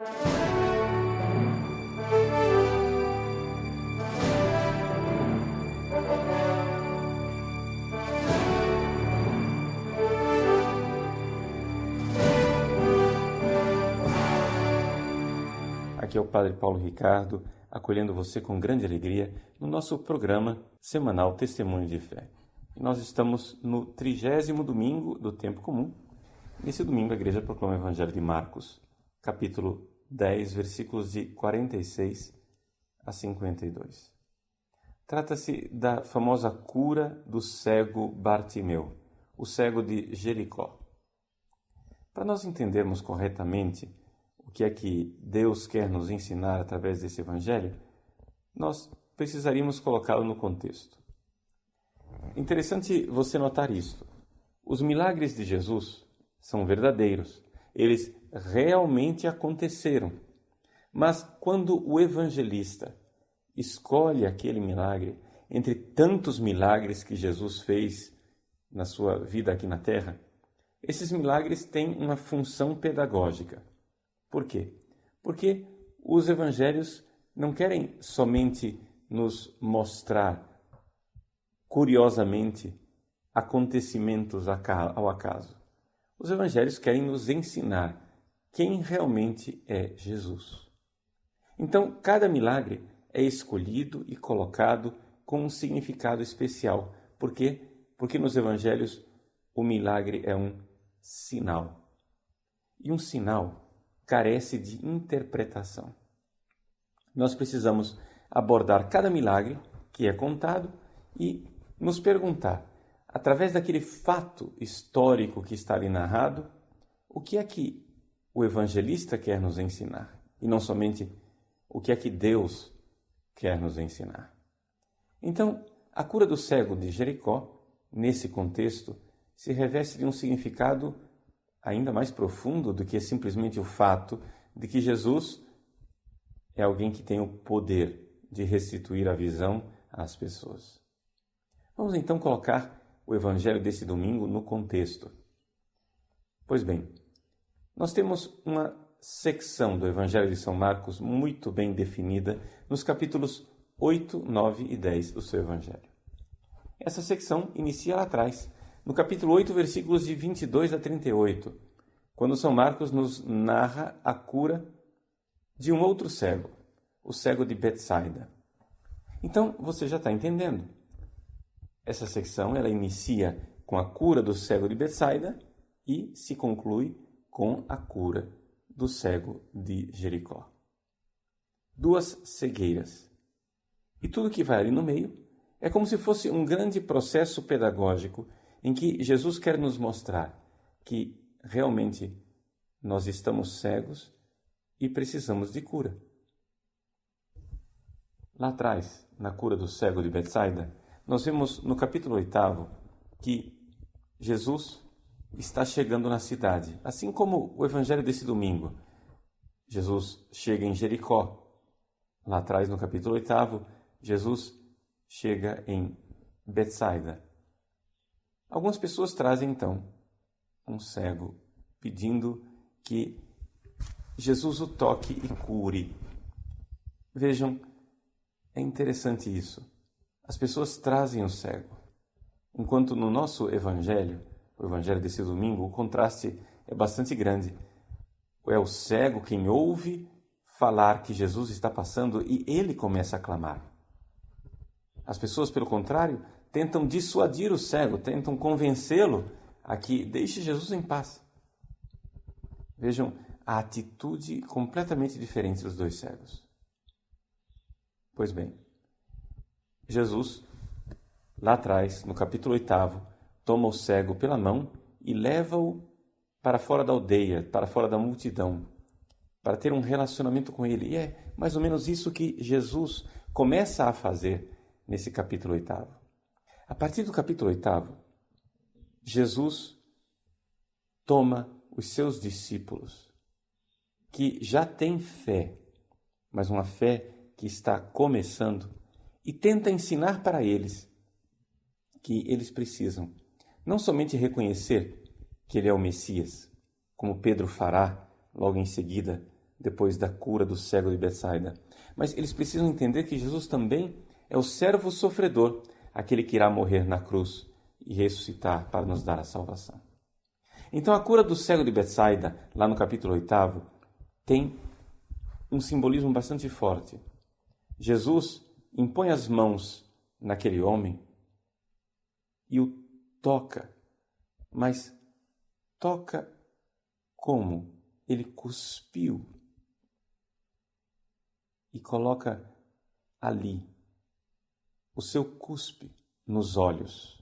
Aqui é o Padre Paulo Ricardo, acolhendo você com grande alegria no nosso programa semanal Testemunho de Fé. Nós estamos no 30º domingo do Tempo Comum. Nesse domingo a Igreja proclama o Evangelho de Marcos, capítulo 10, versículos de 46 a 52. Trata-se da famosa cura do cego Bartimeu, o cego de Jericó. Para nós entendermos corretamente o que é que Deus quer nos ensinar através desse Evangelho, nós precisaríamos colocá-lo no contexto. Interessante você notar isto. Os milagres de Jesus são verdadeiros. Eles realmente aconteceram. Mas quando o evangelista escolhe aquele milagre, entre tantos milagres que Jesus fez na sua vida aqui na Terra, esses milagres têm uma função pedagógica. Por quê? Porque os evangelhos não querem somente nos mostrar, curiosamente, acontecimentos ao acaso. Os evangelhos querem nos ensinar quem realmente é Jesus. Então, cada milagre é escolhido e colocado com um significado especial. Por quê? Porque nos evangelhos o milagre é um sinal. E um sinal carece de interpretação. Nós precisamos abordar cada milagre que é contado e nos perguntar, através daquele fato histórico que está ali narrado, o que é que o evangelista quer nos ensinar? E não somente o que é que Deus quer nos ensinar. Então, a cura do cego de Jericó, nesse contexto, se reveste de um significado ainda mais profundo do que simplesmente o fato de que Jesus é alguém que tem o poder de restituir a visão às pessoas. Vamos então colocar o Evangelho desse domingo no contexto. Pois bem, nós temos uma secção do Evangelho de São Marcos muito bem definida nos capítulos 8, 9 e 10 do seu Evangelho. Essa secção inicia lá atrás, no capítulo 8, versículos de 22 a 38, quando São Marcos nos narra a cura de um outro cego, o cego de Betsaida. Então, você já está entendendo. Essa secção ela inicia com a cura do cego de Betsaida e se conclui com a cura do cego de Jericó. Duas cegueiras. E tudo que vai ali no meio é como se fosse um grande processo pedagógico em que Jesus quer nos mostrar que realmente nós estamos cegos e precisamos de cura. Lá atrás, na cura do cego de Betsaida, nós vemos no capítulo 8 que Jesus está chegando na cidade, assim como o evangelho desse domingo. Jesus chega em Jericó. Lá atrás, no capítulo 8, Jesus chega em Betsaida. Algumas pessoas trazem, então, um cego, pedindo que Jesus o toque e cure. Vejam, é interessante isso. As pessoas trazem o cego, enquanto no nosso evangelho, o evangelho desse domingo, o contraste é bastante grande. É o cego quem ouve falar que Jesus está passando e ele começa a clamar. As pessoas, pelo contrário, tentam dissuadir o cego, tentam convencê-lo a que deixe Jesus em paz. Vejam a atitude completamente diferente dos dois cegos. Pois bem, Jesus, lá atrás, no capítulo 8, toma o cego pela mão e leva-o para fora da aldeia, para fora da multidão, para ter um relacionamento com ele. E é mais ou menos isso que Jesus começa a fazer nesse capítulo 8. A partir do capítulo 8, Jesus toma os seus discípulos, que já têm fé, mas uma fé que está começando, e tenta ensinar para eles que eles precisam não somente reconhecer que ele é o Messias, como Pedro fará logo em seguida depois da cura do cego de Betsaida. Mas eles precisam entender que Jesus também é o servo sofredor, aquele que irá morrer na cruz e ressuscitar para nos dar a salvação. Então a cura do cego de Betsaida, lá no capítulo 8, tem um simbolismo bastante forte. Jesus impõe as mãos naquele homem e o toca, mas toca como? Ele cuspiu e coloca ali o seu cuspe nos olhos.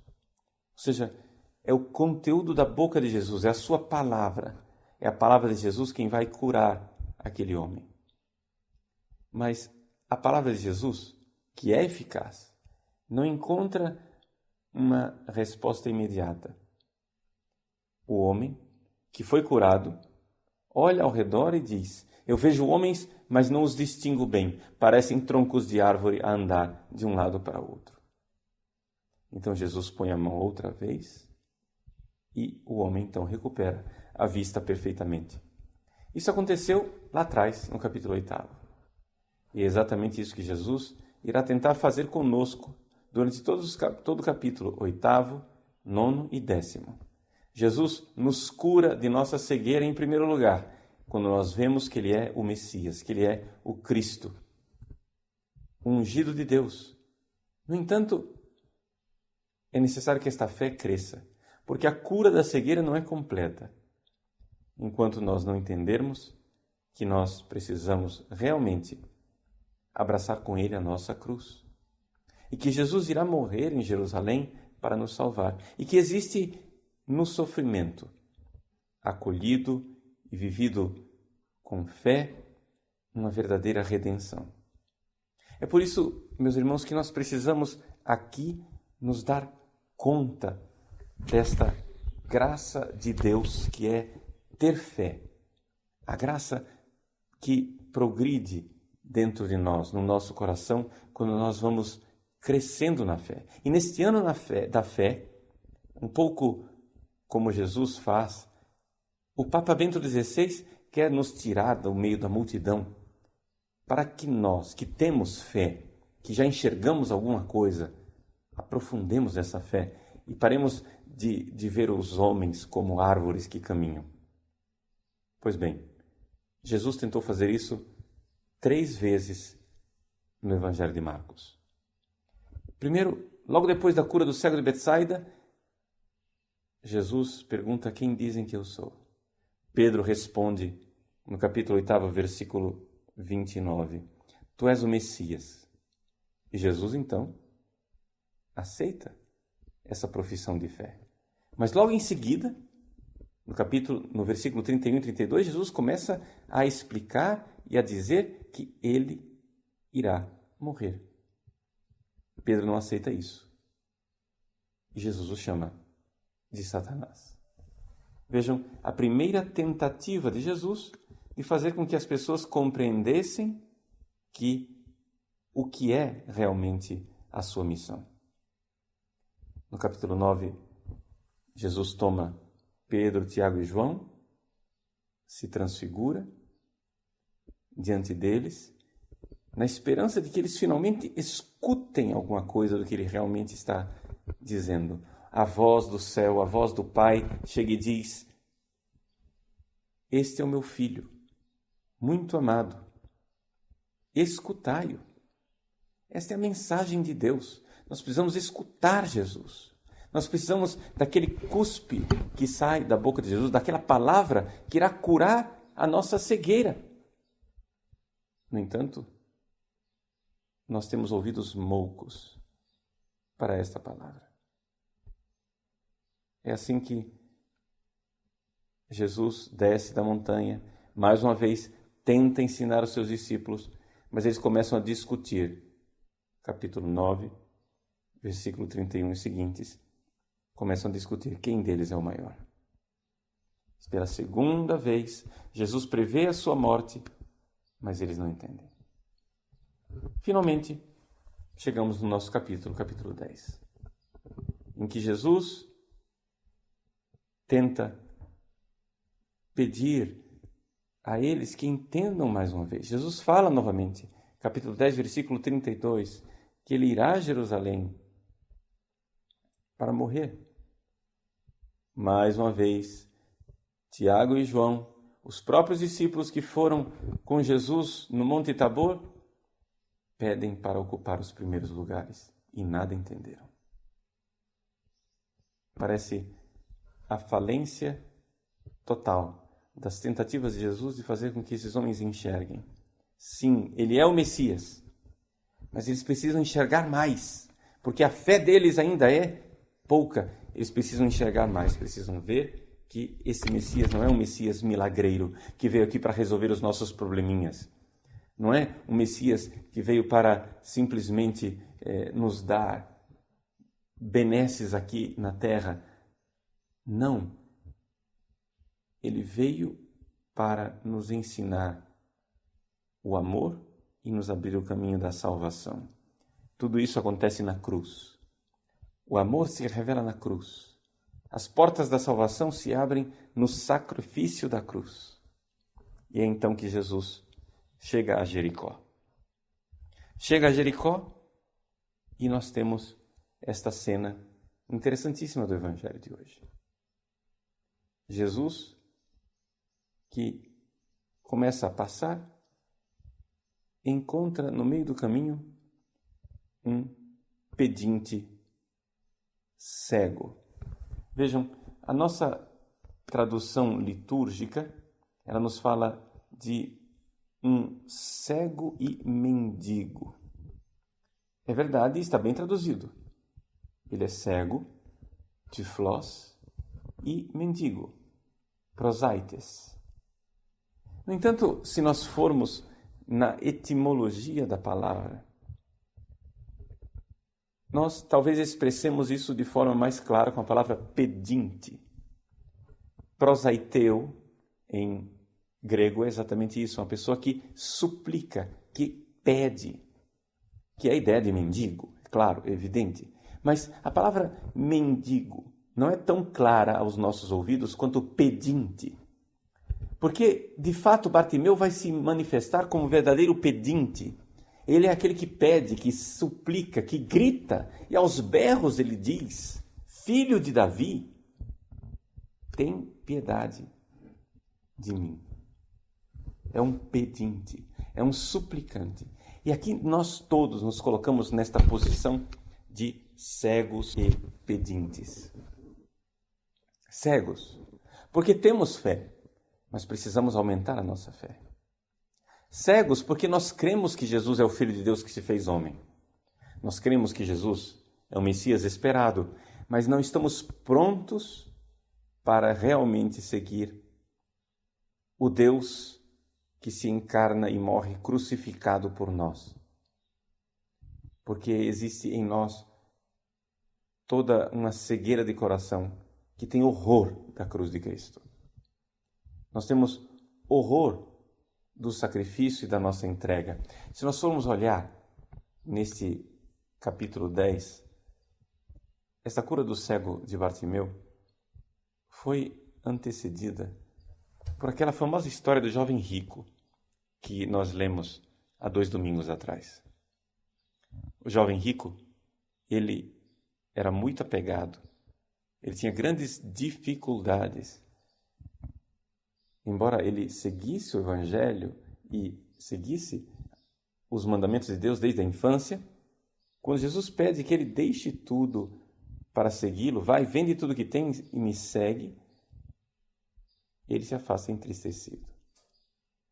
Ou seja, é o conteúdo da boca de Jesus, é a sua palavra. É a palavra de Jesus quem vai curar aquele homem. Mas a palavra de Jesus, que é eficaz, não encontra uma resposta imediata. O homem que foi curado olha ao redor e diz: eu vejo homens, mas não os distingo bem. Parecem troncos de árvore a andar de um lado para o outro. Então Jesus põe a mão outra vez e o homem então recupera a vista perfeitamente. Isso aconteceu lá atrás, no capítulo 8. E é exatamente isso que Jesus irá tentar fazer conosco durante todo o capítulo 8, 9 e 10. Jesus nos cura de nossa cegueira em primeiro lugar, quando nós vemos que Ele é o Messias, que Ele é o Cristo, o ungido de Deus. No entanto, é necessário que esta fé cresça, porque a cura da cegueira não é completa, enquanto nós não entendermos que nós precisamos realmente abraçar com Ele a nossa cruz, e que Jesus irá morrer em Jerusalém para nos salvar, e que existe no sofrimento, acolhido e vivido com fé, uma verdadeira redenção. É por isso, meus irmãos, que nós precisamos aqui nos dar conta desta graça de Deus que é ter fé. A graça que progride dentro de nós, no nosso coração, quando nós vamos crescendo na fé. E neste ano da fé, um pouco como Jesus faz, o Papa Bento XVI quer nos tirar do meio da multidão para que nós, que temos fé, que já enxergamos alguma coisa, aprofundemos essa fé e paremos de ver os homens como árvores que caminham. Pois bem, Jesus tentou fazer isso 3 vezes no Evangelho de Marcos. Primeiro, logo depois da cura do cego de Betsaida, Jesus pergunta: quem dizem que eu sou? Pedro responde no capítulo 8, versículo 29, tu és o Messias. E Jesus, então, aceita essa profissão de fé. Mas logo em seguida, no versículo 31 e 32, Jesus começa a explicar e a dizer que ele irá morrer. Pedro não aceita isso. E Jesus o chama de Satanás. Vejam, a primeira tentativa de Jesus de fazer com que as pessoas compreendessem o que é realmente a sua missão. No capítulo 9, Jesus toma Pedro, Tiago e João, se transfigura diante deles, na esperança de que eles finalmente escutem alguma coisa do que ele realmente está dizendo. A voz do céu, a voz do Pai, chega e diz: este é o meu filho, muito amado, escutai-o. Esta é a mensagem de Deus. Nós precisamos escutar Jesus. Nós precisamos daquele cuspe que sai da boca de Jesus, daquela palavra que irá curar a nossa cegueira. No entanto, nós temos ouvidos moucos para esta palavra. É assim que Jesus desce da montanha, mais uma vez tenta ensinar os seus discípulos, mas eles começam a discutir. Capítulo 9, versículo 31 e seguintes, começam a discutir quem deles é o maior. Pela segunda vez, Jesus prevê a sua morte, mas eles não entendem. Finalmente, chegamos no nosso capítulo 10, em que Jesus tenta pedir a eles que entendam mais uma vez. Jesus fala novamente, capítulo 10, versículo 32, que ele irá a Jerusalém para morrer. Mais uma vez, Tiago e João, os próprios discípulos que foram com Jesus no Monte Tabor, pedem para ocupar os primeiros lugares e nada entenderam. Parece a falência total das tentativas de Jesus de fazer com que esses homens enxerguem. Sim, ele é o Messias, mas eles precisam enxergar mais, porque a fé deles ainda é pouca. Eles precisam enxergar mais, precisam ver que esse Messias não é um Messias milagreiro, que veio aqui para resolver os nossos probleminhas. Não é um Messias que veio para simplesmente nos dar benesses aqui na terra. Não. Ele veio para nos ensinar o amor e nos abrir o caminho da salvação. Tudo isso acontece na cruz. O amor se revela na cruz. As portas da salvação se abrem no sacrifício da cruz. E é então que Jesus chega a Jericó. Chega a Jericó e nós temos esta cena interessantíssima do Evangelho de hoje. Jesus, que começa a passar, encontra no meio do caminho um pedinte cego. Vejam, a nossa tradução litúrgica, ela nos fala de um cego e mendigo. É verdade, está bem traduzido. Ele é cego, tiflos, e mendigo, prosaites. No entanto, se nós formos na etimologia da palavra, nós talvez expressemos isso de forma mais clara com a palavra pedinte. Prosaiteu, em grego, é exatamente isso, uma pessoa que suplica, que pede, que é a ideia de mendigo, é claro, é evidente. Mas a palavra mendigo não é tão clara aos nossos ouvidos quanto pedinte. Porque, de fato, Bartimeu vai se manifestar como verdadeiro pedinte. Ele é aquele que pede, que suplica, que grita, e aos berros ele diz: Filho de Davi, tem piedade de mim. É um pedinte, é um suplicante. E aqui nós todos nos colocamos nesta posição de cegos e pedintes. Cegos, porque temos fé, mas precisamos aumentar a nossa fé. Cegos, porque nós cremos que Jesus é o Filho de Deus que se fez homem. Nós cremos que Jesus é o Messias esperado, mas não estamos prontos para realmente seguir o Deus que se encarna e morre crucificado por nós. Porque existe em nós toda uma cegueira de coração que tem horror da cruz de Cristo. Nós temos horror do sacrifício e da nossa entrega. Se nós formos olhar neste capítulo 10, essa cura do cego de Bartimeu foi antecedida por aquela famosa história do jovem rico que nós lemos há 2 domingos atrás. O jovem rico, ele era muito apegado, ele tinha grandes dificuldades. Embora ele seguisse o Evangelho e seguisse os mandamentos de Deus desde a infância, quando Jesus pede que ele deixe tudo para segui-lo, vai, vende tudo que tem e me segue, ele se afasta entristecido.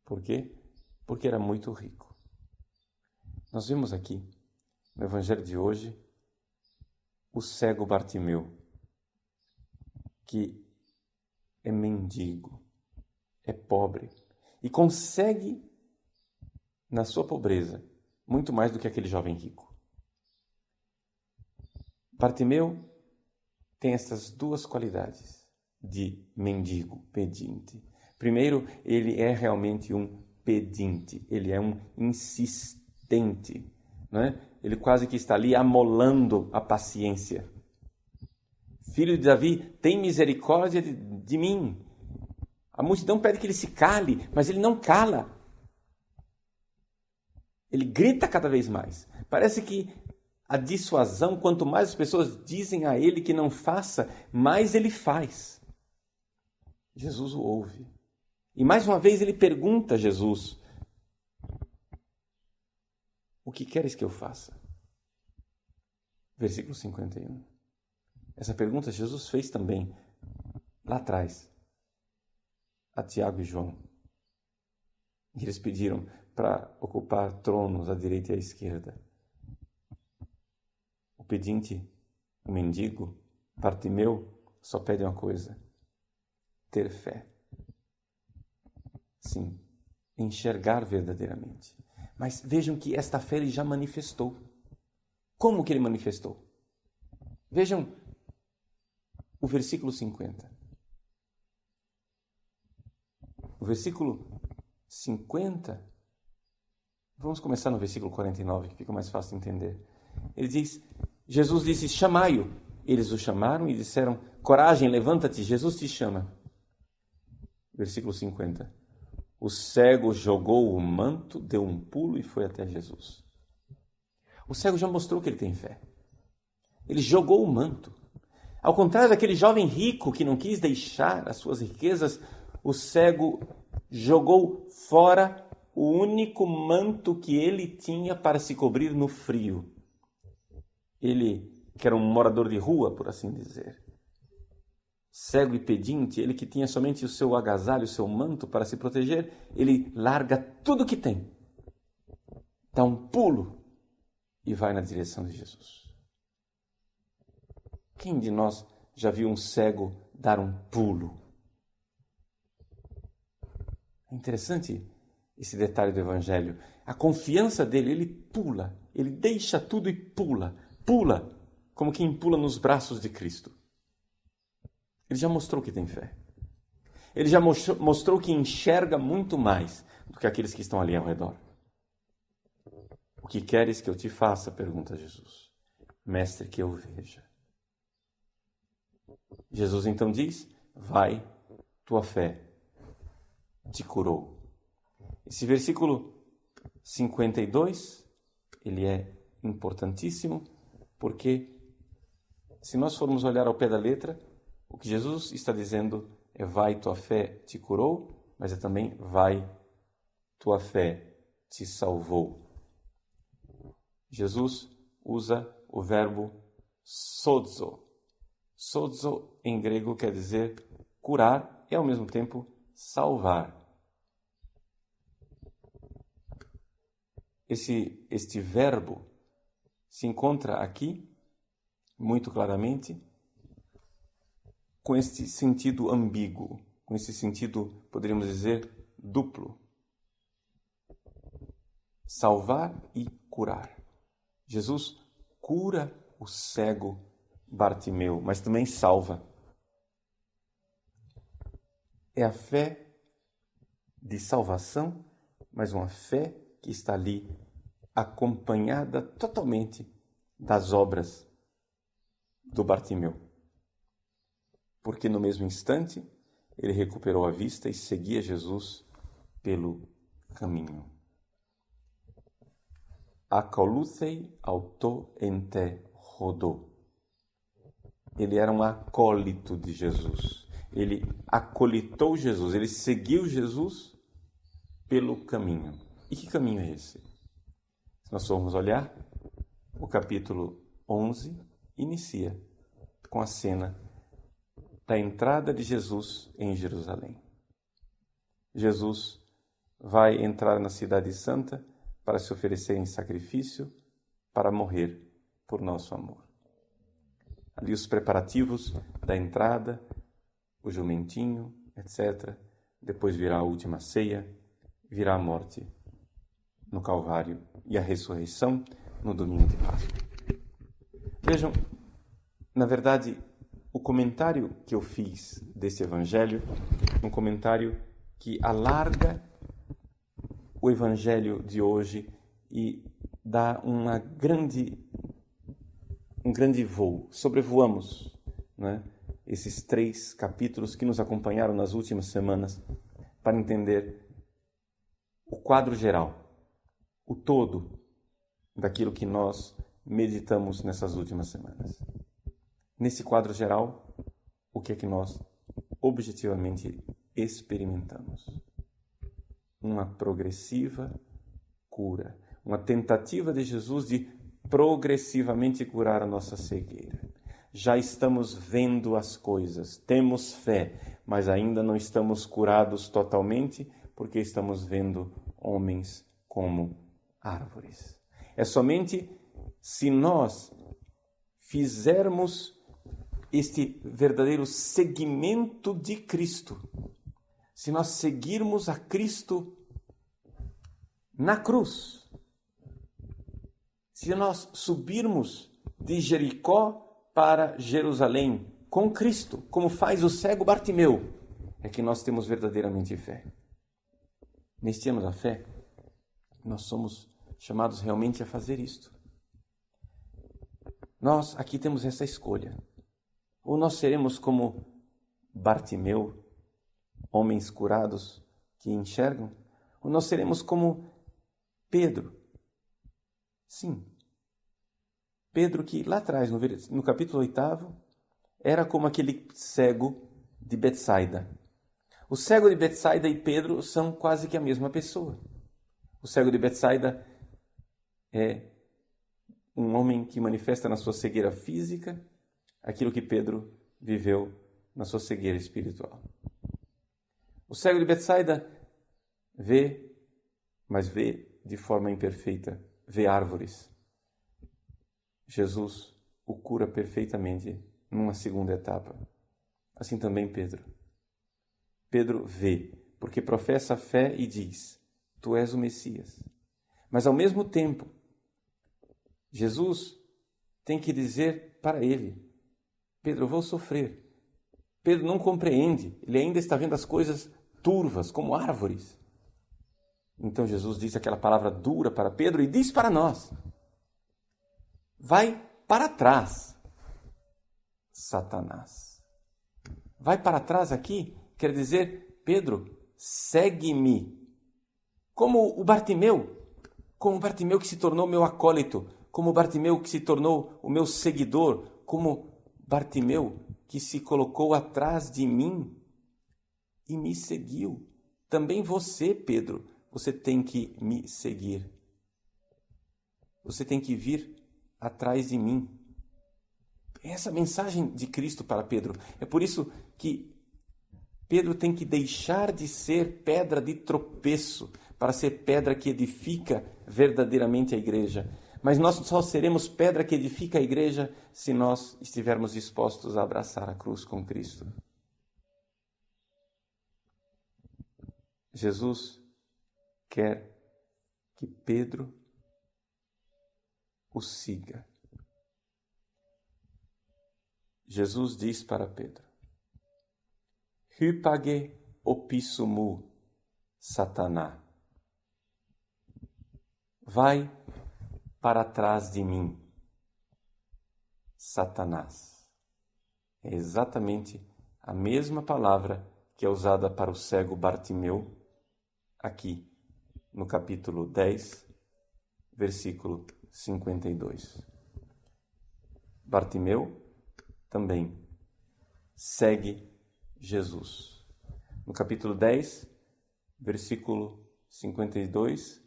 Por quê? Porque era muito rico. Nós vemos aqui, no Evangelho de hoje, o cego Bartimeu, que é mendigo, é pobre e consegue, na sua pobreza, muito mais do que aquele jovem rico. Bartimeu tem essas duas qualidades de mendigo, pedinte. Primeiro, ele é realmente um pedinte, ele é um insistente, não é? Ele quase que está ali amolando a paciência. Filho de Davi, tem misericórdia de mim. A multidão pede que ele se cale, mas ele não cala. Ele grita cada vez mais. Parece que a dissuasão, quanto mais as pessoas dizem a ele que não faça, mais ele faz. Jesus o ouve. E mais uma vez ele pergunta a Jesus: o que queres que eu faça? Versículo 51. Essa pergunta Jesus fez também lá atrás a Tiago e João. E eles pediram para ocupar tronos à direita e à esquerda. O pedinte, o mendigo, Bartimeu, só pede uma coisa: ter fé. Sim, enxergar verdadeiramente. Mas vejam que esta fé ele já manifestou. Como que ele manifestou? Vejam o versículo 50. O versículo 50, vamos começar no versículo 49, que fica mais fácil de entender. Ele diz, Jesus disse, chamai-o. Eles o chamaram e disseram, coragem, levanta-te, Jesus te chama. Versículo 50. O cego jogou o manto, deu um pulo e foi até Jesus. O cego já mostrou que ele tem fé. Ele jogou o manto. Ao contrário daquele jovem rico que não quis deixar as suas riquezas, o cego jogou fora o único manto que ele tinha para se cobrir no frio. Ele, que era um morador de rua, por assim dizer, cego e pedinte, ele que tinha somente o seu agasalho, o seu manto para se proteger, ele larga tudo que tem, dá um pulo e vai na direção de Jesus. Quem de nós já viu um cego dar um pulo? É interessante esse detalhe do Evangelho. A confiança dele, ele pula, ele deixa tudo e pula, como quem pula nos braços de Cristo. Ele já mostrou que tem fé. Ele já mostrou que enxerga muito mais do que aqueles que estão ali ao redor. O que queres que eu te faça? Pergunta Jesus. Mestre, que eu veja. Jesus então diz, vai, tua fé te curou. Esse versículo 52, ele é importantíssimo, porque se nós formos olhar ao pé da letra, o que Jesus está dizendo é vai, tua fé te curou, mas é também vai, tua fé te salvou. Jesus usa o verbo sozo. Sozo em grego quer dizer curar e ao mesmo tempo salvar. Este verbo se encontra aqui muito claramente com este sentido ambíguo, com esse sentido, poderíamos dizer, duplo. Salvar e curar. Jesus cura o cego Bartimeu, mas também salva. É a fé de salvação, mas uma fé que está ali acompanhada totalmente das obras do Bartimeu. Porque no mesmo instante ele recuperou a vista e seguia Jesus pelo caminho. Ακολούθει αυτό εν τε ροδό. Ele era um acólito de Jesus. Ele acolitou Jesus, ele seguiu Jesus pelo caminho. E que caminho é esse? Se nós formos olhar, o capítulo 11 inicia com a cena da entrada de Jesus em Jerusalém. Jesus vai entrar na Cidade Santa para se oferecer em sacrifício, para morrer por nosso amor. Ali os preparativos da entrada, o jumentinho, etc. Depois virá a última ceia, virá a morte no Calvário e a ressurreição no domingo de Páscoa. Vejam, na verdade, o comentário que eu fiz desse evangelho, um comentário que alarga o evangelho de hoje e dá um grande voo. Sobrevoamos, né, esses 3 capítulos que nos acompanharam nas últimas semanas para entender o quadro geral, o todo daquilo que nós meditamos nessas últimas semanas. Nesse quadro geral, o que é que nós objetivamente experimentamos? Uma progressiva cura, uma tentativa de Jesus de progressivamente curar a nossa cegueira. Já estamos vendo as coisas, temos fé, mas ainda não estamos curados totalmente porque estamos vendo homens como árvores. É somente se nós fizermos este verdadeiro seguimento de Cristo, se nós seguirmos a Cristo na cruz, se nós subirmos de Jericó para Jerusalém com Cristo, como faz o cego Bartimeu, é que nós temos verdadeiramente fé. Neste ano da fé, nós somos chamados realmente a fazer isto. Nós aqui temos essa escolha. Ou nós seremos como Bartimeu, homens curados que enxergam, ou nós seremos como Pedro. Sim, Pedro que lá atrás, no capítulo 8, era como aquele cego de Betsaida. O cego de Betsaida e Pedro são quase que a mesma pessoa. O cego de Betsaida é um homem que manifesta na sua cegueira física aquilo que Pedro viveu na sua cegueira espiritual. O cego de Betsaida vê, mas vê de forma imperfeita, vê árvores. Jesus o cura perfeitamente numa segunda etapa. Assim também Pedro. Pedro vê, porque professa a fé e diz: Tu és o Messias. Mas ao mesmo tempo, Jesus tem que dizer para ele: Pedro, eu vou sofrer. Pedro não compreende, ele ainda está vendo as coisas turvas, como árvores. Então Jesus diz aquela palavra dura para Pedro e diz para nós: vai para trás, Satanás. Vai para trás aqui quer dizer: Pedro, segue-me. Como o Bartimeu que se tornou meu acólito, como o Bartimeu que se tornou o meu seguidor, como Bartimeu que se colocou atrás de mim e me seguiu. Também você, Pedro, você tem que me seguir. Você tem que vir atrás de mim. Essa mensagem de Cristo para Pedro. É por isso que Pedro tem que deixar de ser pedra de tropeço para ser pedra que edifica verdadeiramente a igreja. Mas nós só seremos pedra que edifica a igreja se nós estivermos dispostos a abraçar a cruz com Cristo. Jesus quer que Pedro o siga. Jesus diz para Pedro: Hypage opissumu, Satanás. Vai para trás de mim, Satanás. É exatamente a mesma palavra que é usada para o cego Bartimeu, aqui no capítulo 10, versículo 52. Bartimeu também segue Jesus. No capítulo 10, versículo 52,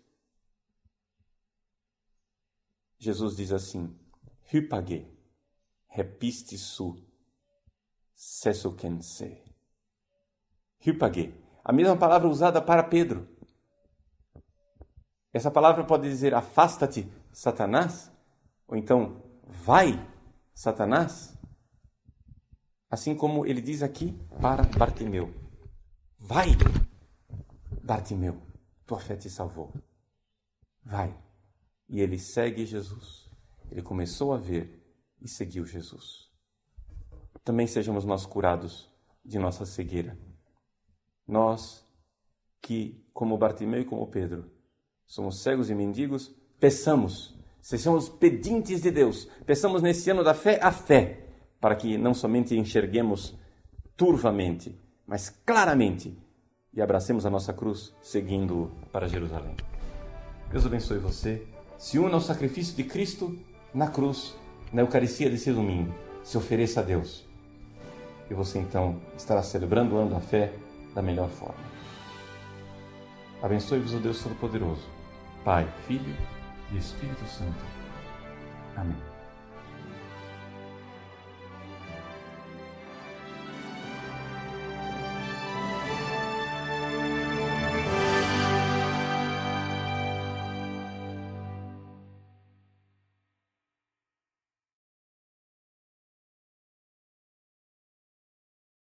Jesus diz assim: Hypage, repistissu, sesukense. Hypage, a mesma palavra usada para Pedro. Essa palavra pode dizer afasta-te, Satanás, ou então vai, Satanás. Assim como ele diz aqui para Bartimeu: vai, Bartimeu, tua fé te salvou. Vai. E ele segue Jesus. Ele começou a ver e seguiu Jesus. Também sejamos nós curados de nossa cegueira. Nós que, como Bartimeu e como Pedro, somos cegos e mendigos, peçamos, sejamos pedintes de Deus. Peçamos nesse ano da fé a fé, para que não somente enxerguemos turvamente, mas claramente, e abracemos a nossa cruz seguindo para Jerusalém. Deus abençoe você. Se una ao sacrifício de Cristo na cruz, na Eucaristia desse domingo. Se ofereça a Deus. E você então estará celebrando o ano da fé da melhor forma. Abençoe-vos o Deus Todo-Poderoso, Pai, Filho e Espírito Santo. Amém.